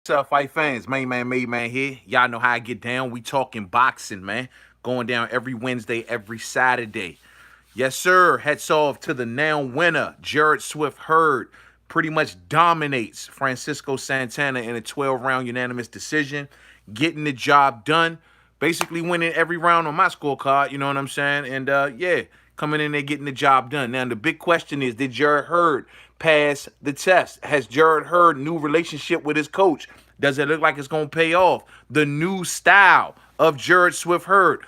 What's up, fight fans? Main man, made man here. Y'all know how I get down. We talking boxing, man. Going down every Wednesday, every Saturday. Yes, sir. Heads off to the now winner, Jarrett Swift Hurd. Pretty much dominates Francisco Santana in a 12-round unanimous decision, getting the job done. Basically winning every round on my scorecard, you know what I'm saying? And yeah, coming in there getting the job done. Now the big question is, did Jarrett Hurd pass the test? Has Jarrett Hurd new relationship with his coach? Does it look like it's gonna pay off? The new style of Jarrett Swift Hurd.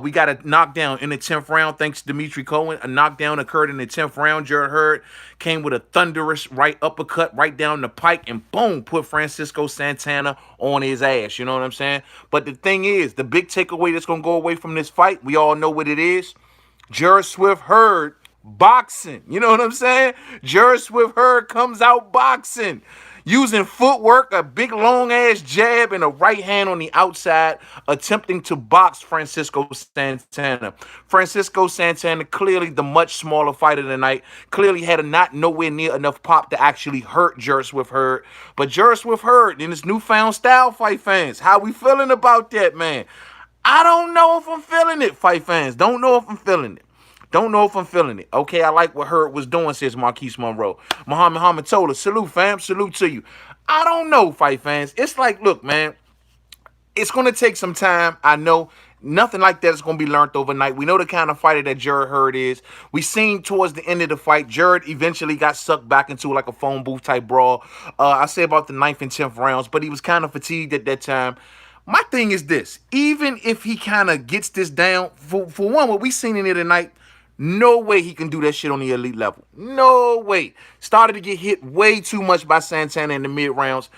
We got a knockdown in the 10th round thanks to Dimitri Cohen. A knockdown occurred in the 10th round. Jarrett Hurd came with a thunderous right uppercut right down the pike and boom, put Francisco Santana on his ass. You know what I'm saying? But the thing is, the big takeaway that's going to go away from this fight, we all know what it is. Jarrett Swift Hurd boxing. You know what I'm saying? Jarrett Swift Hurd comes out boxing. Using footwork, a big long ass jab, and a right hand on the outside, attempting to box Francisco Santana. Francisco Santana, clearly the much smaller fighter tonight, clearly had a not nowhere near enough pop to actually hurt Jarrett Swift Hurd. But Jarrett Swift Hurd, in his newfound style, fight fans, how we feeling about that, man? I don't know if I'm feeling it, fight fans. Don't know if I'm feeling it. Don't know if I'm feeling it. Okay, I like what Hurd was doing, says Marquise Monroe. Muhammad told us, salute, fam. Salute to you. I don't know, fight fans. It's like, look, man, it's going to take some time. I know nothing like that is going to be learned overnight. We know the kind of fighter that Jarrett Hurd is. We seen towards the end of the fight, Jarrett eventually got sucked back into like a phone booth type brawl. I say about the 9th and 10th rounds, but he was kind of fatigued at that time. My thing is this: even if he kind of gets this down, for one, what we seen in here tonight, no way he can do that shit on the elite level. No way. Started to get hit way too much by Santana in the mid rounds.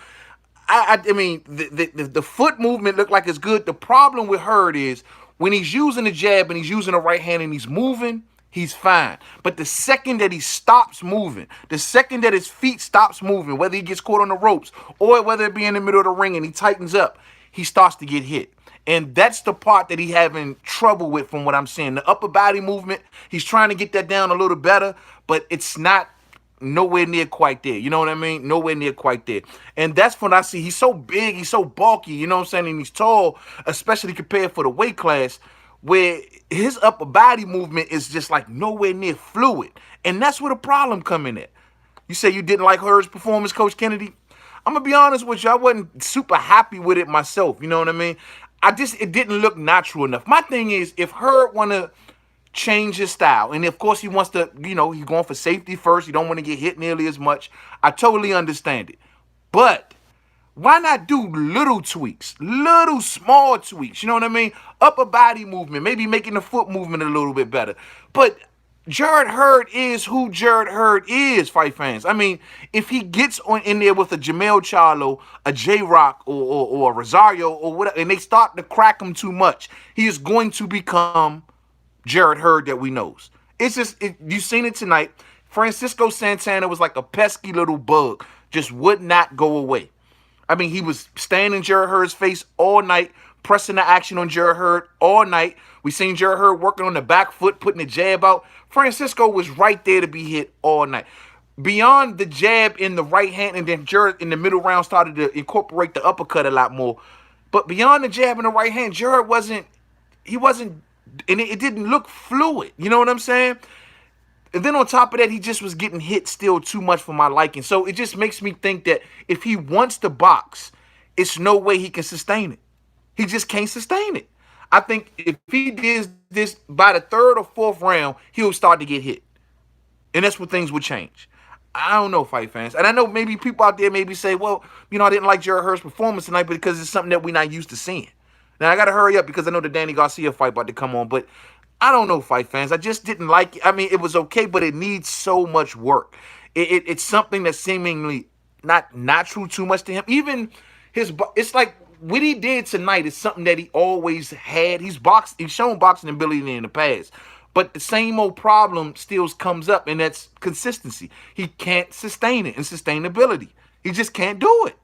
I mean, the foot movement looked like it's good. The problem with Hurd is when he's using the jab and he's using the right hand and he's moving, he's fine. But the second that he stops moving, the second that his feet stops moving, whether he gets caught on the ropes or whether it be in the middle of the ring and he tightens up, he starts to get hit. And that's the part that he having trouble with from what I'm seeing. The upper body movement, he's trying to get that down a little better, but it's not nowhere near quite there. You know what I mean? Nowhere near quite there. And that's what I see. He's so big, he's so bulky, you know what I'm saying? And he's tall, especially compared for the weight class, where his upper body movement is just like nowhere near fluid. And that's where the problem come in at. You say you didn't like Hurd's performance, Coach Kennedy? I'm gonna be honest with you, I wasn't super happy with it myself. You know what I mean? It didn't look natural enough. My thing is, if Hurd wanna change his style, and of course he wants to, he's going for safety first. He don't want to get hit nearly as much. I totally understand it, but why not do little tweaks, little small tweaks? You know what I mean? Upper body movement, maybe making the foot movement a little bit better. But Jarrett Hurd is who Jarrett Hurd is, fight fans. I mean, if he gets on in there with a Jamel Charlo, a J Rock, or a Rosario, or whatever, and they start to crack him too much, he is going to become Jarrett Hurd that we knows. It's just, you seen it tonight. Francisco Santana was like a pesky little bug, just would not go away. I mean, he was staying in Jarrett Hurd's face all night, pressing the action on Jarrett Hurd all night. We seen Jarrett Hurd working on the back foot, putting the jab out. Francisco was right there to be hit all night. Beyond the jab in the right hand, and then Jarrett in the middle round started to incorporate the uppercut a lot more. But beyond the jab in the right hand, Jarrett wasn't, and it didn't look fluid. You know what I'm saying? And then on top of that, he just was getting hit still too much for my liking. So it just makes me think that if he wants to box, it's no way he can sustain it. He just can't sustain it. I think if he does this by the 3rd or 4th round, he'll start to get hit. And that's when things would change. I don't know, fight fans. And I know maybe people out there maybe say, well, I didn't like Jarrett Hurd's performance tonight because it's something that we're not used to seeing. Now, I got to hurry up because I know the Danny Garcia fight about to come on. But I don't know, fight fans. I just didn't like it. I mean, it was okay, but it needs so much work. It's something that's seemingly not natural too much to him. Even it's like what he did tonight is something that he always had. He's shown boxing ability in the past. But the same old problem still comes up, and that's consistency. He can't sustain it and sustainability. He just can't do it.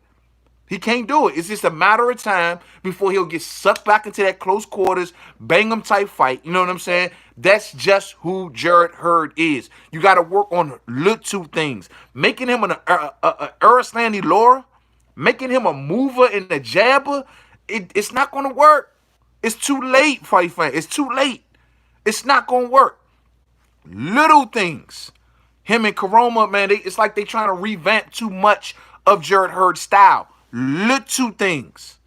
He can't do it. It's just a matter of time before he'll get sucked back into that close quarters, bang him type fight. You know what I'm saying? That's just who Jarrett Hurd is. You got to work on little things. Making him an Arislandi Laura Making him a mover and a jabber, it's not going to work. It's too late, fight fan. It's too late. It's not going to work. Little things. Him and Karoma, man, it's like they trying to revamp too much of Jarrett Hurd's style. Little things.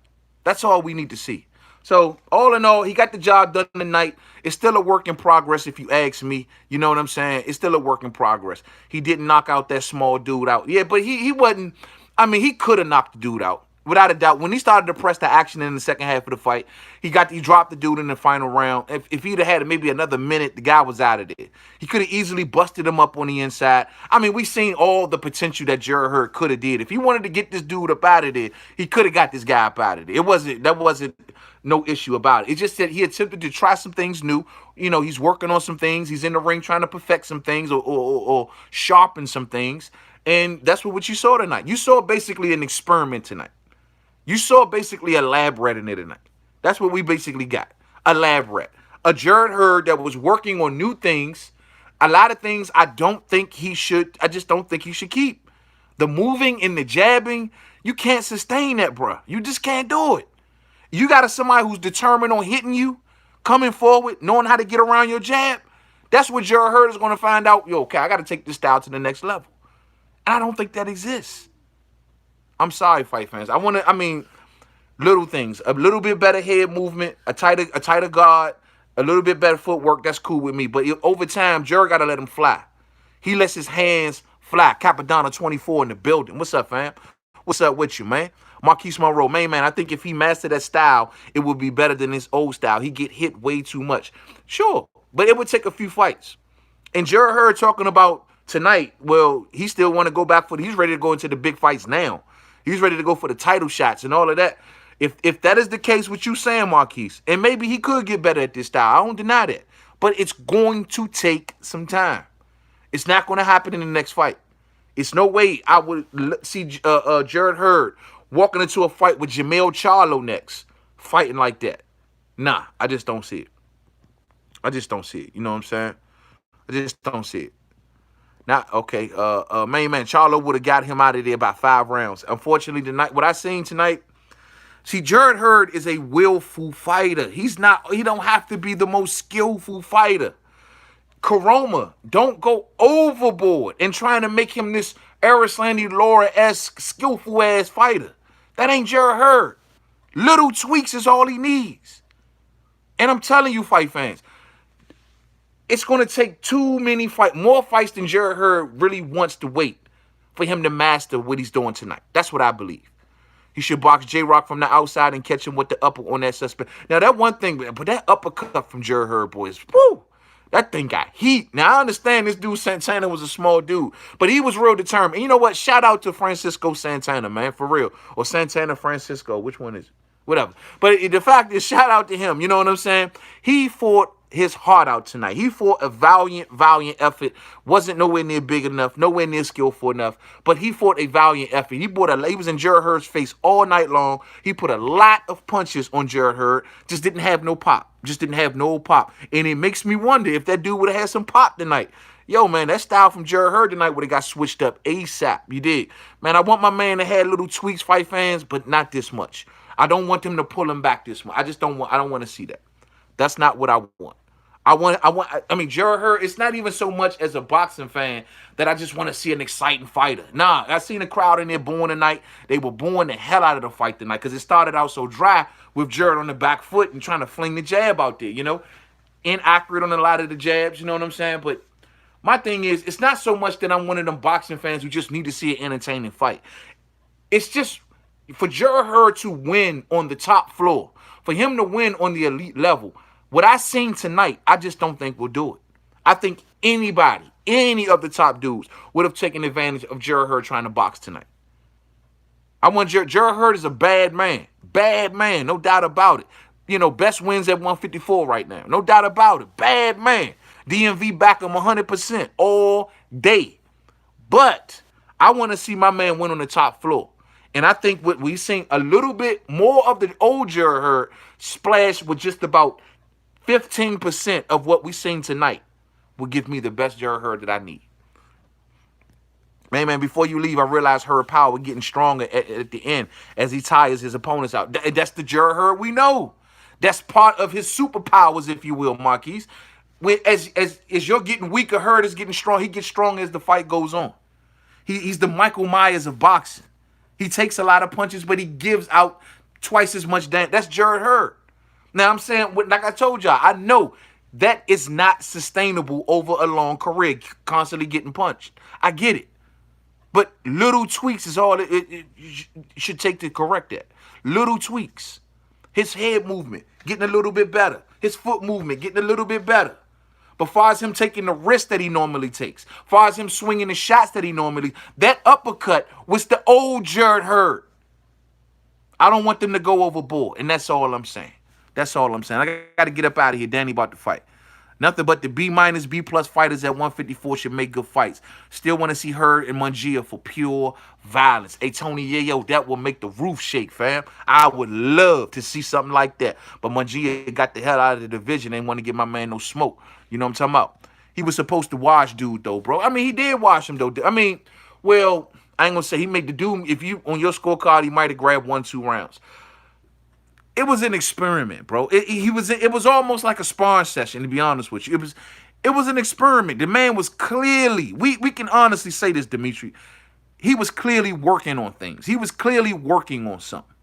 That's all we need to see. So, all in all, he got the job done tonight. It's still a work in progress, if you ask me. You know what I'm saying? It's still a work in progress. He didn't knock out that small dude out. Yeah, but he wasn't. I mean, he could have knocked the dude out. Without a doubt, when he started to press the action in the second half of the fight, he dropped the dude in the final round. If he'd have had maybe another minute, the guy was out of there. He could have easily busted him up on the inside. I mean, we seen all the potential that Jarrett Hurd could have did. If he wanted to get this dude up out of there, he could have got this guy up out of there. That wasn't no issue about it. It's just that he attempted to try some things new. You know, he's working on some things. He's in the ring trying to perfect some things or sharpen some things. And that's what you saw tonight. You saw basically an experiment tonight. You saw basically a lab rat in there tonight. That's what we basically got. A lab rat. A Jarrett Hurd that was working on new things. A lot of things I just don't think he should keep. The moving and the jabbing, you can't sustain that, bro. You just can't do it. You got somebody who's determined on hitting you, coming forward, knowing how to get around your jab. That's what Jarrett Hurd is going to find out. Yo, okay, I got to take this style to the next level. I don't think that exists. I'm sorry, fight fans. Little things. A little bit better head movement, a tighter guard, a little bit better footwork. That's cool with me. But over time, Jarrett got to let him fly. He lets his hands fly. Capadonna 24 in the building. What's up, fam? What's up with you, man? Marquise Monroe, man, I think if he mastered that style, it would be better than his old style. He get hit way too much. Sure, but it would take a few fights. And Jarrett Hurd talking about tonight, well, he still want to go back he's ready to go into the big fights now. He's ready to go for the title shots and all of that. If that is the case, what you saying, Marquise, and maybe he could get better at this style. I don't deny that. But it's going to take some time. It's not going to happen in the next fight. It's no way I would see Jarrett Hurd walking into a fight with Jamel Charlo next, fighting like that. Nah, I just don't see it. I just don't see it. You know what I'm saying? I just don't see it. Now, okay, man, Charlo would have got him out of there by 5 rounds. Unfortunately, tonight, what I seen tonight, see, Jarrett Hurd is a willful fighter. He don't have to be the most skillful fighter. Karoma, don't go overboard in trying to make him this Arislandi Laura-esque skillful-ass fighter. That ain't Jarrett Hurd. Little tweaks is all he needs. And I'm telling you, fight fans, it's going to take more fights than Jarrett Hurd really wants to wait for him to master what he's doing tonight. That's what I believe. He should box J-Rock from the outside and catch him with the upper on that suspect. Now, that one thing, but that uppercut from Jarrett Hurd, boys, woo, that thing got heat. Now, I understand this dude Santana was a small dude, but he was real determined. And you know what? Shout out to Francisco Santana, man, for real. Or Santana Francisco. Which one is it? Whatever. But the fact is, shout out to him. You know what I'm saying? He fought his heart out tonight. He fought a valiant effort. Wasn't nowhere near big enough, nowhere near skillful enough, but he fought a valiant effort. He was in Jarrett Hurd's face all night long. He put a lot of punches on Jarrett Hurd. Just didn't have no pop. And it makes me wonder if that dude would have had some pop tonight. Yo, man, that style from Jarrett Hurd tonight would have got switched up ASAP. You did. Man, I want my man to have little tweaks, fight fans, but not this much. I don't want them to pull him back this much. I don't want to see that. That's not what I want. Jarrett Hurd, it's not even so much as a boxing fan that I just want to see an exciting fighter. Nah, I seen a crowd in there booing tonight. They were booing the hell out of the fight tonight because it started out so dry with Jarrett on the back foot and trying to fling the jab out there, you know. Inaccurate on a lot of the jabs, you know what I'm saying? But my thing is, it's not so much that I'm one of them boxing fans who just need to see an entertaining fight. It's just for Jarrett Hurd to win on the top floor, for him to win on the elite level, what I seen tonight, I just don't think we'll do it. I think any of the top dudes would have taken advantage of Jarrett Hurd trying to box tonight. Jarrett Hurd is a bad man. Bad man, no doubt about it. You know, best wins at 154 right now. No doubt about it. Bad man. DMV back him 100% all day. But I want to see my man win on the top floor. And I think what we've seen a little bit more of the old Jarrett Hurd splash with just about 15% of what we've seen tonight will give me the best Jarrett Hurd that I need. Man, before you leave, I realized Hurd power getting stronger at the end as he tires his opponents out. That's the Jarrett Hurd we know. That's part of his superpowers, if you will, Marquise. As you're getting weaker, Hurd is getting strong. He gets strong as the fight goes on. He's the Michael Myers of boxing. He takes a lot of punches, but he gives out twice as much damage. That's Jarrett Hurd. Now, I'm saying, like I told y'all, I know that is not sustainable over a long career, constantly getting punched. I get it. But little tweaks is all it should take to correct that. Little tweaks. His head movement getting a little bit better. His foot movement getting a little bit better. But far as him taking the risk that he normally takes, far as him swinging the shots that he normally, that uppercut was the old Jarrett Hurd. I don't want them to go overboard, and that's all I'm saying. That's all I'm saying. I got to get up out of here. Danny about to fight. Nothing but the B-, B+ fighters at 154 should make good fights. Still want to see Hurd and Mungia for pure violence. Hey, Tony Yayo, that will make the roof shake, fam. I would love to see something like that. But Mungia got the hell out of the division. Ain't want to give my man no smoke. You know what I'm talking about? He was supposed to wash dude, though, bro. I mean, he did wash him, though. I mean, well, I ain't going to say he made the dude. If you, on your scorecard, he might have grabbed 1-2 rounds. It was an experiment, bro. It was almost like a sparring session, to be honest with you. It was an experiment. The man was clearly, we can honestly say this, Dimitri. He was clearly working on things. He was clearly working on something.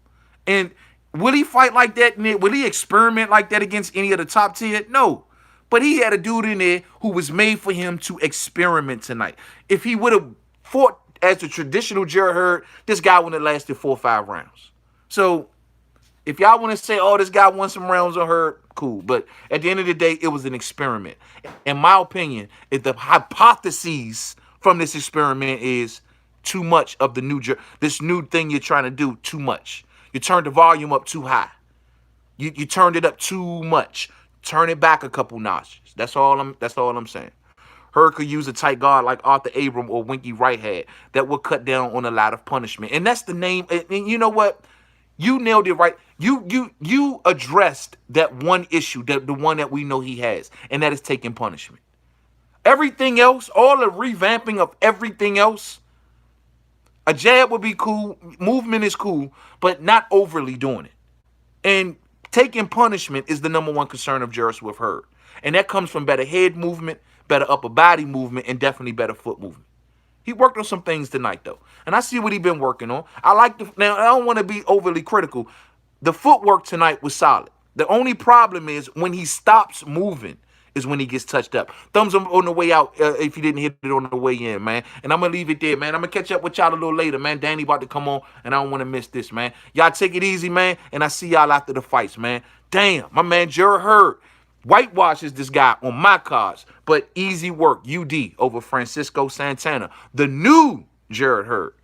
And will he fight like that? Will he experiment like that against any of the top tier? No. But he had a dude in there who was made for him to experiment tonight. If he would have fought as the traditional Jarrett Hurd, this guy would have lasted 4 or 5 rounds. So if y'all want to say, oh, this guy won some rounds on Hurd, cool. But at the end of the day, it was an experiment. In my opinion, if the hypotheses from this experiment is too much of this new thing you're trying to do, too much. You turned the volume up too high. You turned it up too much. Turn it back a couple notches. That's all I'm saying. Hurd could use a tight guard like Arthur Abram or Winky Wright had that would cut down on a lot of punishment. And that's the name. And you know what? You nailed it right. You addressed that one issue, the one that we know he has, and that is taking punishment. Everything else, all the revamping of everything else, a jab would be cool. Movement is cool, but not overly doing it. And taking punishment is the #1 concern of Jarrett Swift Hurd. And that comes from better head movement, better upper body movement, and definitely better foot movement. He worked on some things tonight, though. And I see what he's been working on. Now, I don't want to be overly critical. The footwork tonight was solid. The only problem is when he stops moving is when he gets touched up. Thumbs up on the way out if you didn't hit it on the way in, man. And I'm going to leave it there, man. I'm going to catch up with y'all a little later, man. Danny about to come on, and I don't want to miss this, man. Y'all take it easy, man, and I see y'all after the fights, man. Damn, my man Jarrett Hurd whitewashes this guy on my cards, but easy work, UD over Francisco Santana. The new Jarrett Hurd,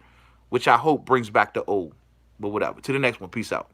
which I hope brings back the old. But whatever. To the next one. Peace out.